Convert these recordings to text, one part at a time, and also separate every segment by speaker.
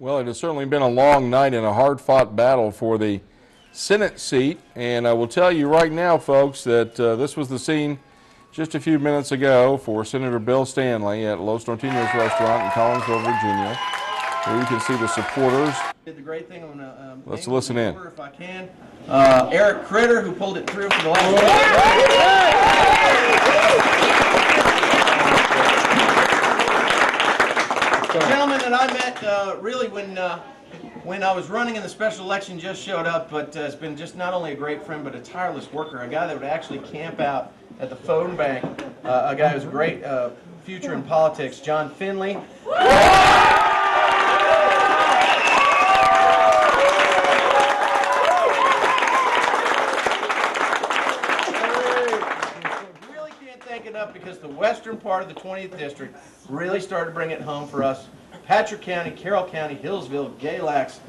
Speaker 1: Well, it has certainly been a long night and a hard-fought battle for the Senate seat, and I will tell you right now, folks, that this was the scene just a few minutes ago for Senator Bill Stanley at Los Norteños restaurant in Collinsville, Virginia, where you can see the supporters.
Speaker 2: Did the great thing. I'm gonna,
Speaker 1: let's listen in.
Speaker 2: If I can. Eric Critter, who pulled it through for the last gentleman that I met really when I was running in the special election, just showed up, but has been just not only a great friend but a tireless worker, a guy that would actually camp out at the phone bank, a guy who's a great future in politics, John Finley. Up because the western part of the 20th district really started to bring it home for us. Patrick County, Carroll County, Hillsville, Galax,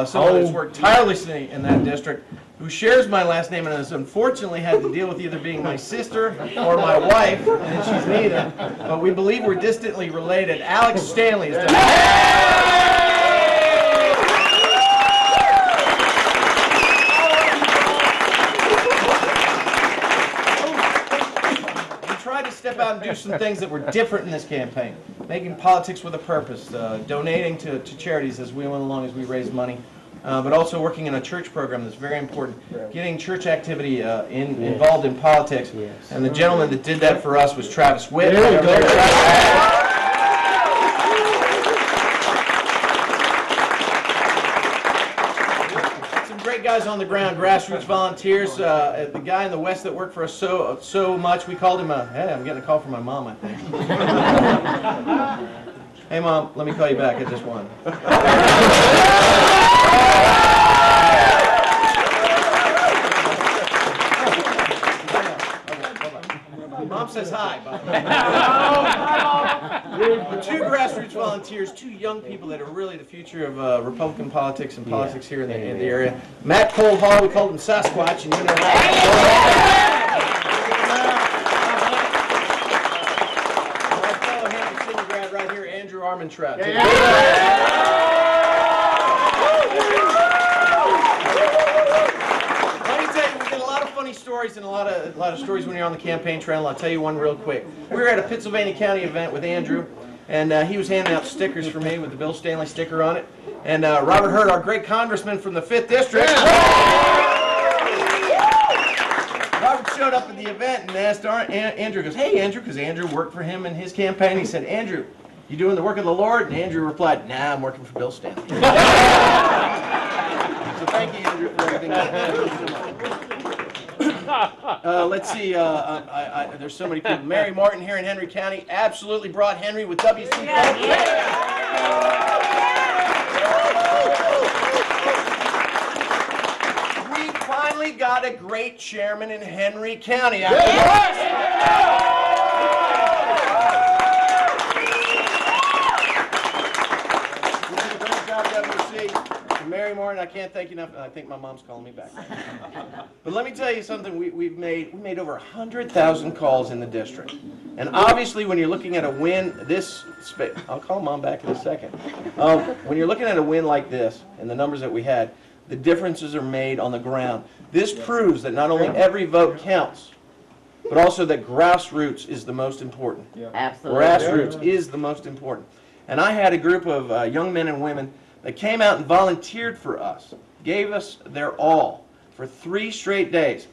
Speaker 2: someone who's worked tirelessly in that district, who shares my last name and has unfortunately had to deal with either being my sister or my wife, and she's neither, but we believe we're distantly related. Alex Stanley is step out and do some things that were different in this campaign, making politics with a purpose, donating to charities as we went along as we raised money, but also working in a church program that's very important, getting church activity involved in politics. And the gentleman that did that for us was Travis Witt. Guys on the ground, grassroots volunteers, the guy in the west that worked for us so much, we called him hey, I'm getting a call from my mom, I think. Hey Mom, let me call you back at this one. Mom says hi. Two grassroots volunteers, two young people that are really the future of Republican politics and politics here in the area. Matt Cole Hall, we called him Sasquatch, and you know my fellow Hampton Senior grad right here, Andrew Armentrout. Stories and a lot of stories when you're on the campaign trail. I'll tell you one real quick. We were at a Pennsylvania County event with Andrew, and he was handing out stickers for me with the Bill Stanley sticker on it. And Robert Hurt, our great congressman from the 5th District, Robert showed up at the event and asked Andrew, goes, "Hey Andrew," because Andrew worked for him in his campaign. He said, "Andrew, you doing the work of the Lord?" And Andrew replied, "Nah, I'm working for Bill Stanley." So thank you, Andrew, for everything. Let's see, there's so many people. Mary Martin here in Henry County absolutely brought Henry with WC. We finally got a great chairman in Henry County. Mary Martin, I can't thank you enough. I think my mom's calling me back. But let me tell you something. We made over 100,000 calls in the district, and obviously, when you're looking at a win I'll call Mom back in a second. When you're looking at a win like this and the numbers that we had, the differences are made on the ground. This proves that not only every vote counts, but also that grassroots is the most important.
Speaker 3: Absolutely.
Speaker 2: Grassroots is the most important. And I had a group of young men and women that came out and volunteered for us, gave us their all for 3 straight days.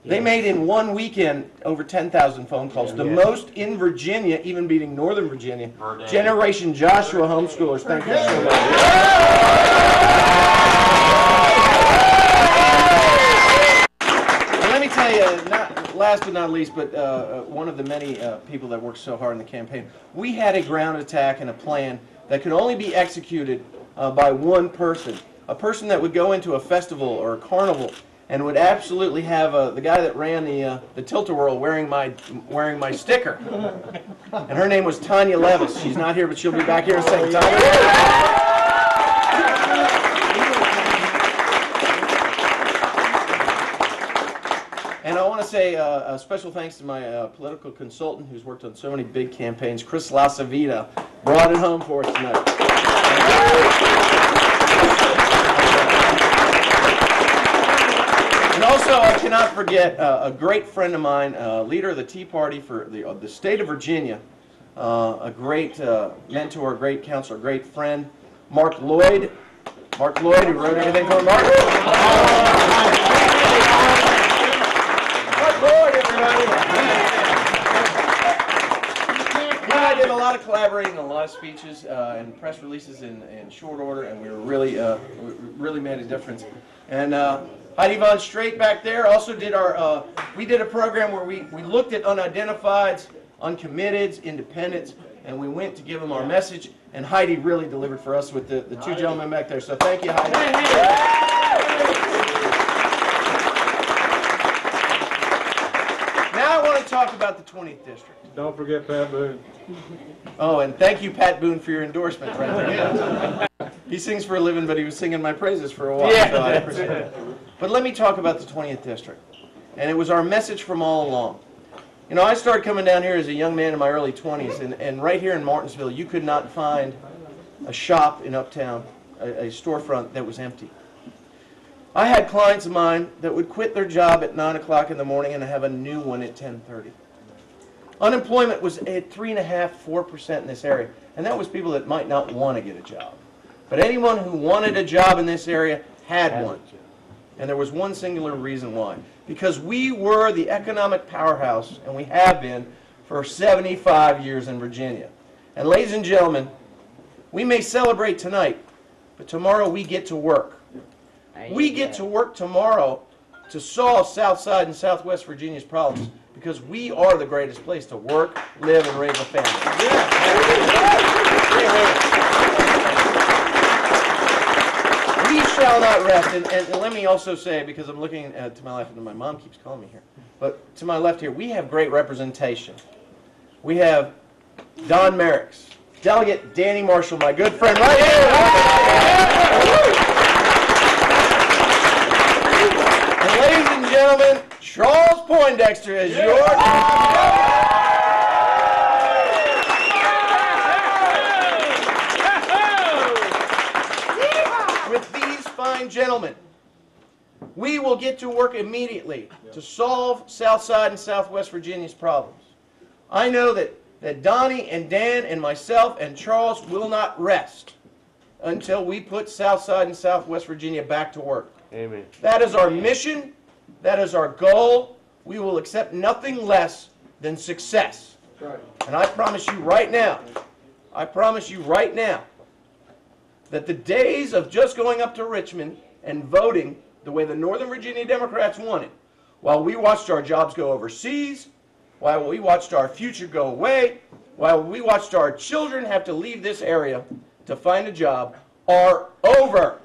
Speaker 2: They made in one weekend over 10,000 phone calls, the most in Virginia, even beating Northern Virginia. Generation Joshua homeschoolers, thank you so much. And let me tell you, last but not least, but one of the many people that worked so hard in the campaign, we had a ground attack and a plan that could only be executed by one person, a person that would go into a festival or a carnival and would absolutely have the guy that ran the Tilt-A-Whirl wearing my sticker, and her name was Tanya Levis. She's not here, but she'll be back here in a second. And I want to say a special thanks to my political consultant who's worked on so many big campaigns, Chris Lasavita, brought it home for us tonight. Also, I cannot forget a great friend of mine, leader of the Tea Party for the state of Virginia, a great mentor, great counselor, great friend, Mark Lloyd. Mark Lloyd, who wrote everything for Mark. Mark Lloyd, everybody. I did a lot of collaborating, a lot of speeches and press releases in short order, and we were really made a difference. And Heidi Von Straight back there also did we did a program where we looked at unidentifieds, uncommitteds, independents, and we went to give them our message, and Heidi really delivered for us with the two gentlemen back there. So thank you, Heidi. Now I want to talk about the 20th District.
Speaker 3: Don't forget Pat Boone.
Speaker 2: Oh, and thank you, Pat Boone, for your endorsement right there. He sings for a living, but he was singing my praises for a while.
Speaker 4: Yeah,
Speaker 2: so I appreciate it. But let me talk about the 20th District. And it was our message from all along. You know, I started coming down here as a young man in my early 20s, and right here in Martinsville, you could not find a shop in Uptown, a storefront that was empty. I had clients of mine that would quit their job at 9 o'clock in the morning and have a new one at 10:30. Unemployment was at 3.5%, 4% in this area, and that was people that might not want to get a job. But anyone who wanted a job in this area had one. And there was one singular reason why. Because we were the economic powerhouse, and we have been for 75 years in Virginia. And ladies and gentlemen, we may celebrate tonight, but tomorrow we get to work. We get to work tomorrow to solve Southside and Southwest Virginia's problems, because we are the greatest place to work, live, and raise a family. We shall not rest. And let me also say, because I'm looking to my left, and my mom keeps calling me here, but to my left here, we have great representation. We have Don Merricks, Delegate Danny Marshall, my good friend right here. And ladies and gentlemen, Charles Poindexter is your With these fine gentlemen, we will get to work immediately to solve Southside and Southwest Virginia's problems. I know that Donnie and Dan and myself and Charles will not rest until we put Southside and Southwest Virginia back to work.
Speaker 4: Amen.
Speaker 2: That is our mission. That is our goal. We will accept nothing less than success.
Speaker 3: Right.
Speaker 2: And I promise you right now, that the days of just going up to Richmond and voting the way the Northern Virginia Democrats wanted, while we watched our jobs go overseas, while we watched our future go away, while we watched our children have to leave this area to find a job, are over.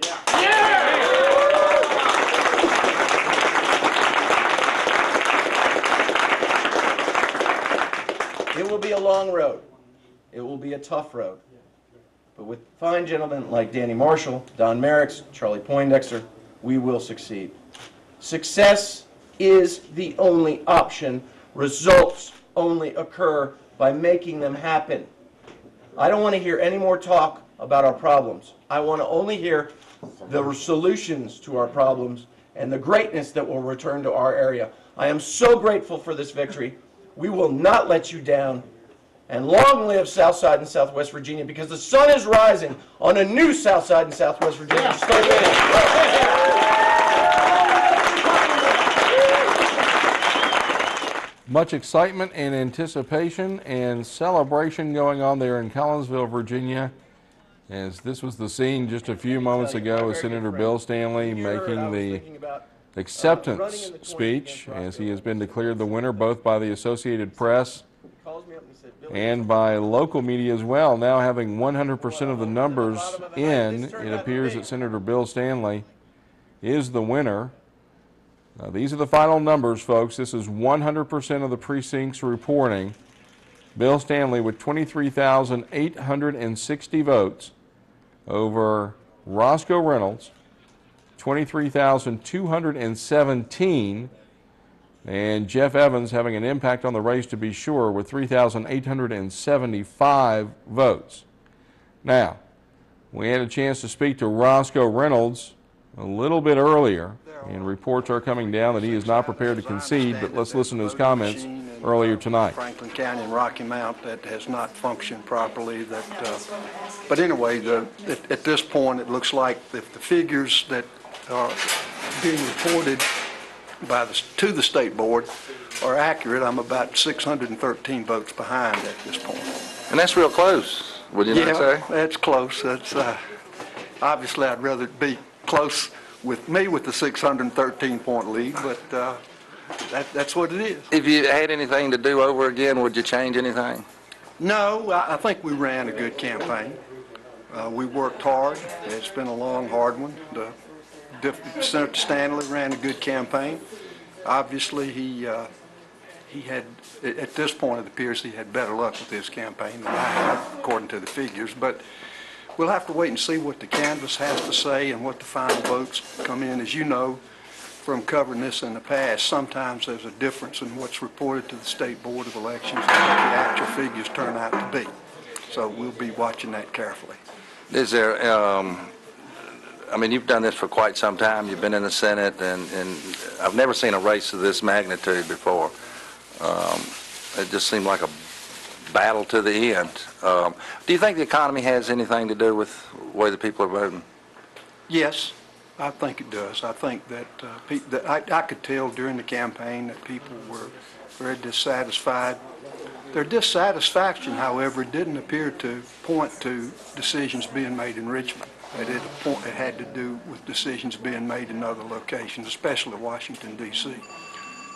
Speaker 2: It will be a long road. It will be a tough road. But with fine gentlemen like Danny Marshall, Don Merricks, Charlie Poindexter, we will succeed. Success is the only option. Results only occur by making them happen. I don't want to hear any more talk about our problems. I want to only hear the solutions to our problems and the greatness that will return to our area. I am so grateful for this victory. We will not let you down. And long live Southside and Southwest Virginia, because the sun is rising on a new Southside and Southwest Virginia. Start with it.
Speaker 1: Much excitement and anticipation and celebration going on there in Collinsville, Virginia, as this was the scene just a few moments ago with Senator Bill Stanley making the acceptance speech, as he has been declared the winner both by the Associated Press and by local media as well. Now having 100% of the numbers in, it appears that Senator Bill Stanley is the winner. These are the final numbers, folks. This is 100% of the precincts reporting. Bill Stanley with 23,860 votes over Roscoe Reynolds, 23,217, and Jeff Evans having an impact on the race, to be sure, with 3,875 votes. Now, we had a chance to speak to Roscoe Reynolds a little bit earlier, and reports are coming down that he is not prepared to concede, but let's listen to his comments earlier tonight.
Speaker 3: Franklin County and Rocky Mount that has not functioned properly. But anyway, at this point, it looks like if the figures that are being reported to the state board are accurate, I'm about 613 votes behind at this point.
Speaker 4: And that's real close, would you not say?
Speaker 3: Yeah, that's close. That's obviously I'd rather it be close with me with the 613-point lead, but that's what it is.
Speaker 4: If you had anything to do over again, would you change anything?
Speaker 3: No, I think we ran a good campaign. We worked hard. It's been a long, hard one. Senator Stanley ran a good campaign. Obviously, he had, at this point it appears he had better luck with his campaign than I have, according to the figures. But we'll have to wait and see what the canvass has to say and what the final votes come in. As you know, from covering this in the past, sometimes there's a difference in what's reported to the State Board of Elections and what the actual figures turn out to be. So we'll be watching that carefully.
Speaker 4: Is there, I mean, you've done this for quite some time. You've been in the Senate, and I've never seen a race of this magnitude before. It just seemed like a battle to the end. Do you think the economy has anything to do with the way the people are voting?
Speaker 3: Yes, I think it does. I think that, I could tell during the campaign that people were very dissatisfied. Their dissatisfaction, however, didn't appear to point to decisions being made in Richmond. It had to do with decisions being made in other locations, especially Washington, D.C.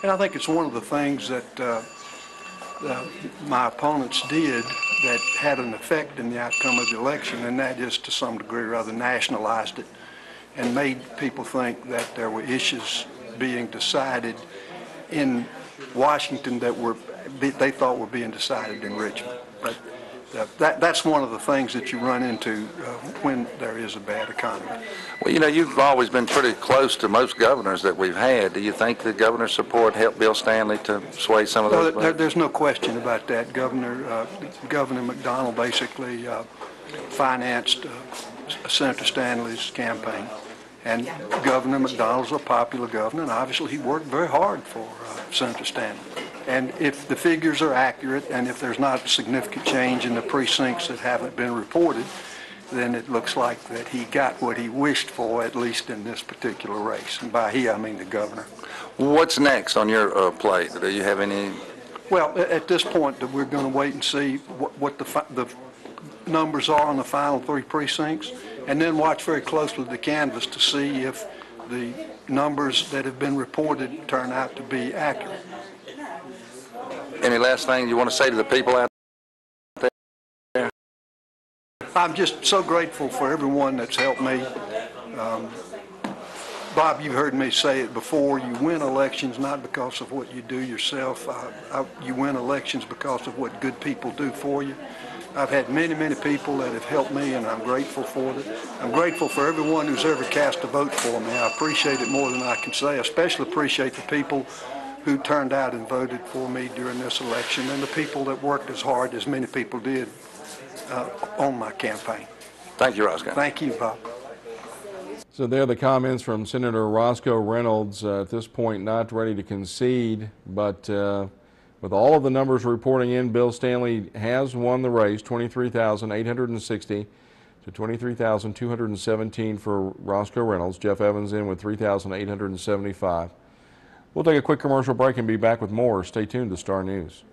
Speaker 3: And I think it's one of the things that my opponents did that had an effect in the outcome of the election, and that is to some degree or other nationalized it and made people think that there were issues being decided in Washington that they thought were being decided in Richmond. But that's one of the things that you run into when there is a bad economy.
Speaker 4: Well, you know, you've always been pretty close to most governors that we've had. Do you think the governor's support helped Bill Stanley to sway some of those votes?
Speaker 3: There's no question about that. Governor McDonnell basically financed Senator Stanley's campaign. And Governor McDonnell's a popular governor, and obviously he worked very hard for Senator Stanley. And if the figures are accurate, and if there's not significant change in the precincts that haven't been reported, then it looks like that he got what he wished for, at least in this particular race. And by he, I mean the governor.
Speaker 4: What's next on your plate? Do you have any?
Speaker 3: Well, at this point, we're going to wait and see what the numbers are on the final 3 precincts, and then watch very closely the canvass to see if the numbers that have been reported turn out to be accurate.
Speaker 4: Any last thing you want to say to the people out there?
Speaker 3: I'm just so grateful for everyone that's helped me. Bob, you've heard me say it before. You win elections not because of what you do yourself. You win elections because of what good people do for you. I've had many, many people that have helped me, and I'm grateful for it. I'm grateful for everyone who's ever cast a vote for me. I appreciate it more than I can say. I especially appreciate the people who turned out and voted for me during this election, and the people that worked as hard as many people did on my campaign.
Speaker 4: Thank you, Roscoe.
Speaker 3: Thank you, Bob.
Speaker 1: So there are the comments from Senator Roscoe Reynolds, at this point not ready to concede, but with all of the numbers reporting in, Bill Stanley has won the race, 23,860 to 23,217 for Roscoe Reynolds. Jeff Evans in with 3,875. We'll take a quick commercial break and be back with more. Stay tuned to Star News.